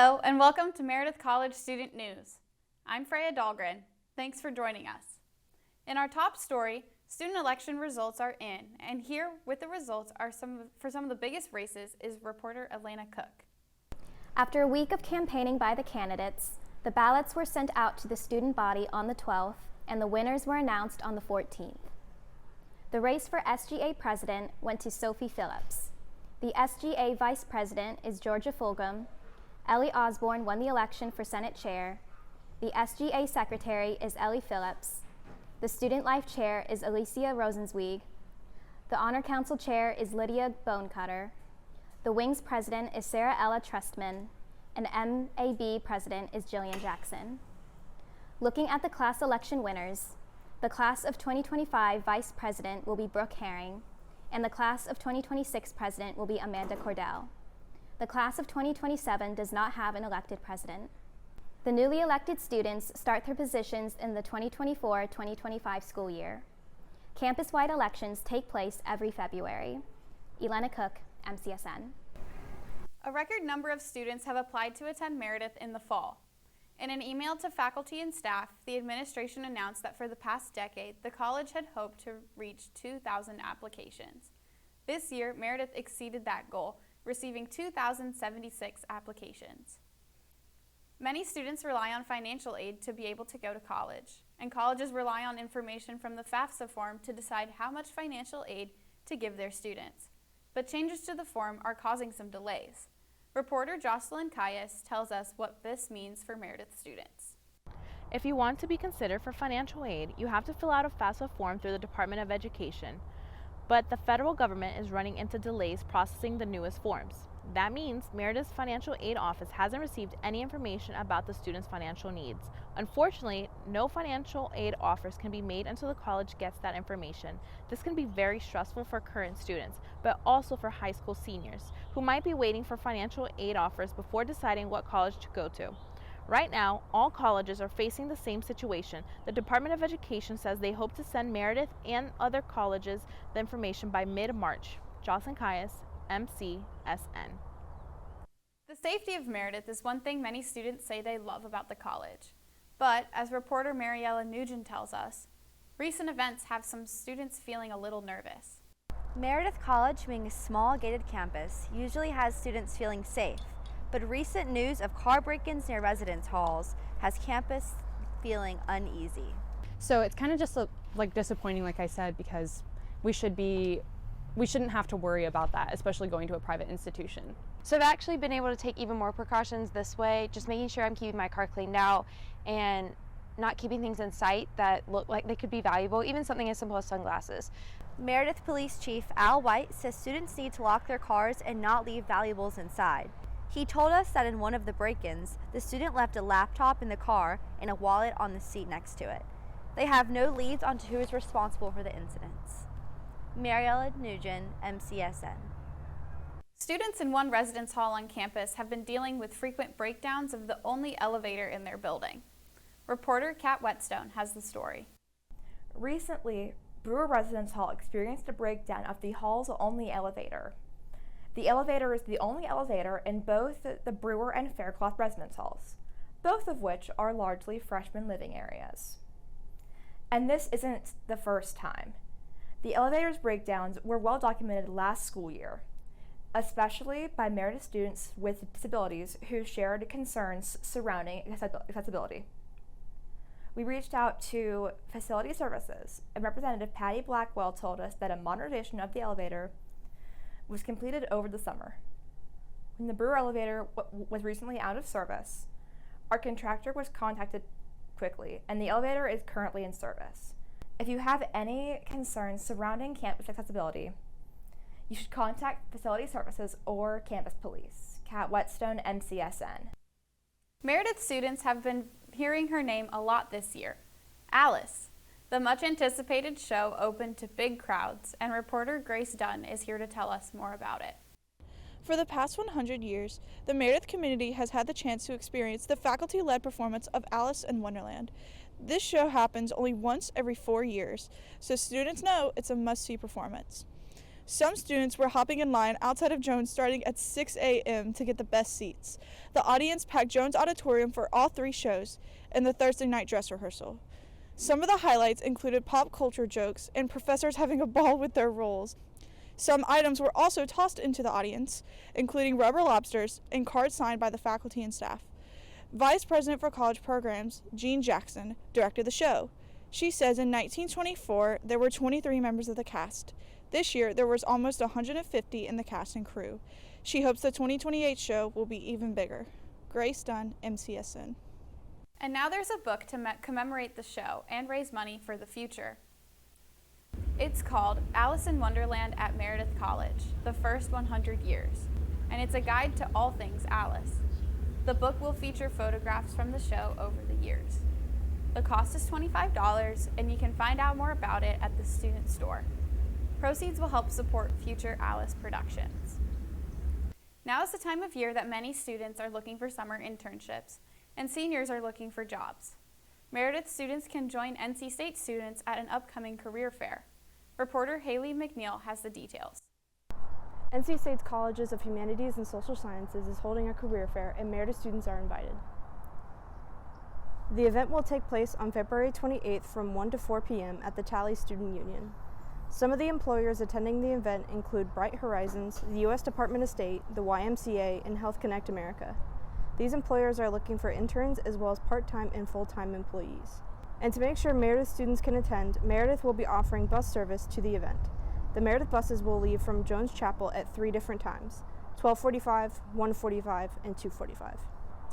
Hello, and welcome to Meredith College Student News. I'm Freya Dahlgren. Thanks for joining us. In our top story, student election results are in, and here with the results are some of the biggest races is reporter Elena Cook. After a week of campaigning by the candidates, the ballots were sent out to the student body on the 12th, and the winners were announced on the 14th. The race for SGA president went to Sophie Phillips. The SGA vice president is Georgia Fulgham. Ellie Osborne won the election for Senate chair. The SGA secretary is Ellie Phillips. The student life chair is Alicia Rosenzweig. The honor council chair is Lydia Bonecutter. The wings president is Sarah Ella Trustman. And MAB president is Jillian Jackson. Looking at the class election winners, the class of 2025 vice president will be Brooke Herring, and the class of 2026 president will be Amanda Cordell. The class of 2027 does not have an elected president. The newly elected students start their positions in the 2024-2025 school year. Campus-wide elections take place every February. Elena Cook, MCSN. A record number of students have applied to attend Meredith in the fall. In an email to faculty and staff, the administration announced that for the past decade, the college had hoped to reach 2,000 applications. This year, Meredith exceeded that goal, receiving 2,076 applications. Many students rely on financial aid to be able to go to college, and colleges rely on information from the FAFSA form to decide how much financial aid to give their students. But changes to the form are causing some delays. Reporter Jocelyn Caius tells us what this means for Meredith students. If you want to be considered for financial aid, you have to fill out a FAFSA form through the Department of Education. But the federal government is running into delays processing the newest forms. That means Meredith's financial aid office hasn't received any information about the students' financial needs. Unfortunately, no financial aid offers can be made until the college gets that information. This can be very stressful for current students, but also for high school seniors who might be waiting for financial aid offers before deciding what college to go to. Right now, all colleges are facing the same situation. The Department of Education says they hope to send Meredith and other colleges the information by mid-March. Jocelyn Caius, MCSN. The safety of Meredith is one thing many students say they love about the college. But, as reporter Mariella Nugent tells us, recent events have some students feeling a little nervous. Meredith College, being a small gated campus, usually has students feeling safe. But recent news of car break-ins near residence halls has campus feeling uneasy. So it's kind of just like disappointing, like I said, because we shouldn't have to worry about that, especially going to a private institution. So I've actually been able to take even more precautions this way, just making sure I'm keeping my car cleaned out and not keeping things in sight that look like they could be valuable, even something as simple as sunglasses. Meredith Police Chief Al White says students need to lock their cars and not leave valuables inside. He told us that in one of the break-ins, the student left a laptop in the car and a wallet on the seat next to it. They have no leads onto who is responsible for the incidents. Mariella Nugent, MCSN. Students in one residence hall on campus have been dealing with frequent breakdowns of the only elevator in their building. Reporter Kat Whetstone has the story. Recently, Brewer Residence Hall experienced a breakdown of the hall's only elevator. The elevator is the only elevator in both the Brewer and Faircloth residence halls, both of which are largely freshman living areas. And this isn't the first time. The elevator's breakdowns were well documented last school year, especially by Meredith students with disabilities who shared concerns surrounding accessibility. We reached out to Facility Services, and Representative Patty Blackwell told us that a modernization of the elevator was completed over the summer. When the Brewer elevator was recently out of service, our contractor was contacted quickly, and the elevator is currently in service. If you have any concerns surrounding campus accessibility, you should contact Facility Services or Campus Police. Kat Whetstone, MCSN. Meredith students have been hearing her name a lot this year. Alice. The much-anticipated show opened to big crowds, and reporter Grace Dunn is here to tell us more about it. For the past 100 years, the Meredith community has had the chance to experience the faculty-led performance of Alice in Wonderland. This show happens only once every 4 years, so students know it's a must-see performance. Some students were hopping in line outside of Jones starting at 6 a.m. to get the best seats. The audience packed Jones Auditorium for all 3 shows and the Thursday night dress rehearsal. Some of the highlights included pop culture jokes and professors having a ball with their roles. Some items were also tossed into the audience, including rubber lobsters and cards signed by the faculty and staff. Vice President for College Programs, Jean Jackson, directed the show. She says in 1924, there were 23 members of the cast. This year, there was almost 150 in the cast and crew. She hopes the 2028 show will be even bigger. Grace Dunn, MCSN. And now there's a book to commemorate the show and raise money for the future. It's called Alice in Wonderland at Meredith College, the First 100 Years, and it's a guide to all things Alice. The book will feature photographs from the show over the years. The cost is $25, and you can find out more about it at the student store. Proceeds will help support future Alice productions. Now is the time of year that many students are looking for summer internships, and seniors are looking for jobs. Meredith students can join NC State students at an upcoming career fair. Reporter Haley McNeil has the details. NC State's Colleges of Humanities and Social Sciences is holding a career fair, and Meredith students are invited. The event will take place on February 28th from 1 to 4 p.m. at the Tally Student Union. Some of the employers attending the event include Bright Horizons, the U.S. Department of State, the YMCA, and Health Connect America. These employers are looking for interns as well as part-time and full-time employees. And to make sure Meredith students can attend, Meredith will be offering bus service to the event. The Meredith buses will leave from Jones Chapel at 3 different times, 12:45, 1:45, and 2:45.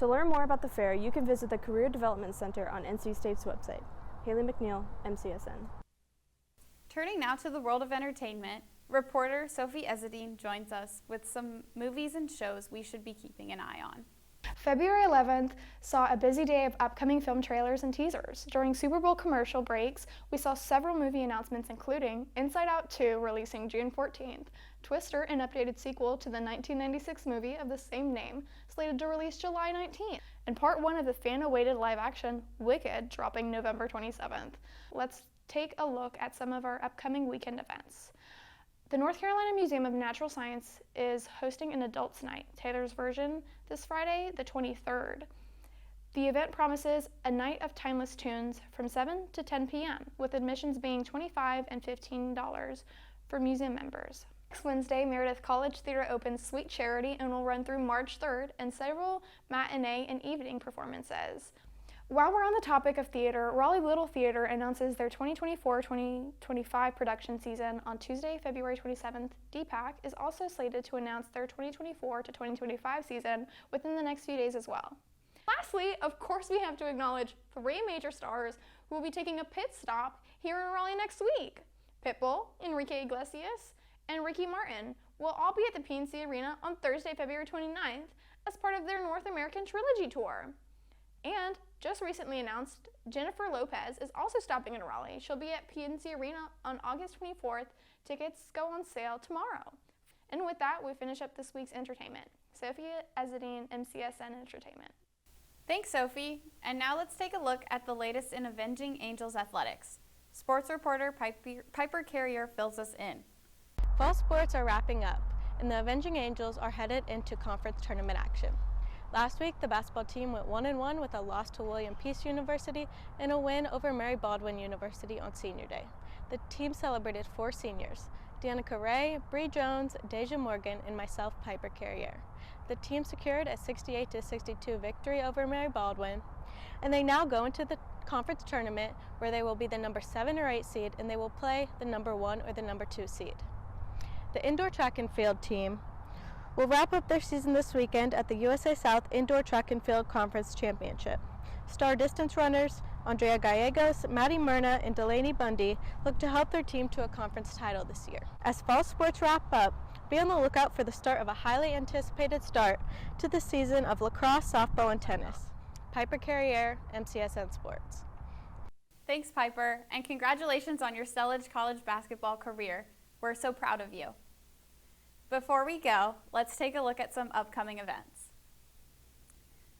To learn more about the fair, you can visit the Career Development Center on NC State's website. Haley McNeil, MCSN. Turning now to the world of entertainment, reporter Sophie Ezzedine joins us with some movies and shows we should be keeping an eye on. February 11th saw a busy day of upcoming film trailers and teasers. During Super Bowl commercial breaks, we saw several movie announcements including Inside Out 2 releasing June 14th, Twister, an updated sequel to the 1996 movie of the same name, slated to release July 19th, and part 1 of the fan-awaited live-action Wicked dropping November 27th. Let's take a look at some of our upcoming weekend events. The North Carolina Museum of Natural Science is hosting an Adults Night, Taylor's version, this Friday, the 23rd. The event promises a night of timeless tunes from 7 to 10 p.m., with admissions being $25 and $15 for museum members. Next Wednesday, Meredith College Theater opens Sweet Charity and will run through March 3rd, and several matinee and evening performances. While we're on the topic of theater, Raleigh Little Theater announces their 2024-2025 production season on Tuesday, February 27th. DPAC is also slated to announce their 2024 to 2025 season within the next few days as well. Lastly, of course, we have to acknowledge 3 major stars who will be taking a pit stop here in Raleigh next week. Pitbull, Enrique Iglesias, and Ricky Martin will all be at the PNC Arena on Thursday, February 29th as part of their North American Trilogy Tour. And just recently announced, Jennifer Lopez is also stopping in Raleigh. She'll be at PNC Arena on August 24th. Tickets go on sale tomorrow. And with that, we finish up this week's entertainment. Sophie Ezzedine, MCSN Entertainment. Thanks, Sophie. And now let's take a look at the latest in Avenging Angels athletics. Sports reporter Piper Carrier fills us in. Fall sports are wrapping up, and the Avenging Angels are headed into conference tournament action. Last week, the basketball team went 1-1 with a loss to William Peace University and a win over Mary Baldwin University on Senior Day. The team celebrated 4 seniors, Danica Ray, Bree Jones, Deja Morgan, and myself, Piper Carrier. The team secured a 68-62 victory over Mary Baldwin, and they now go into the conference tournament where they will be the number 7 or 8 seed, and they will play the number 1 or the number 2 seed. The indoor track and field team will wrap up their season this weekend at the USA South Indoor Track and Field Conference Championship. Star distance runners Andrea Gallegos, Maddie Myrna, and Delaney Bundy look to help their team to a conference title this year. As fall sports wrap up, be on the lookout for the start of a highly anticipated start to the season of lacrosse, softball, and tennis. Piper Carrier, MCSN Sports. Thanks, Piper, and congratulations on your stellar college basketball career. We're so proud of you. Before we go, let's take a look at some upcoming events.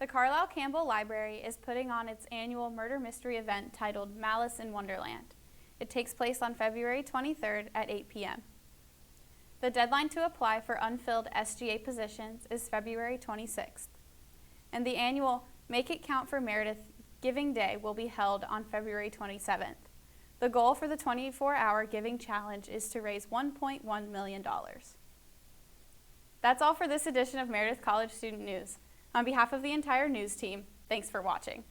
The Carlisle Campbell Library is putting on its annual murder mystery event titled Malice in Wonderland. It takes place on February 23rd at 8 p.m. The deadline to apply for unfilled SGA positions is February 26th, and the annual Make It Count for Meredith Giving Day will be held on February 27th. The goal for the 24-hour Giving Challenge is to raise $1.1 million. That's all for this edition of Meredith College Student News. On behalf of the entire news team, thanks for watching.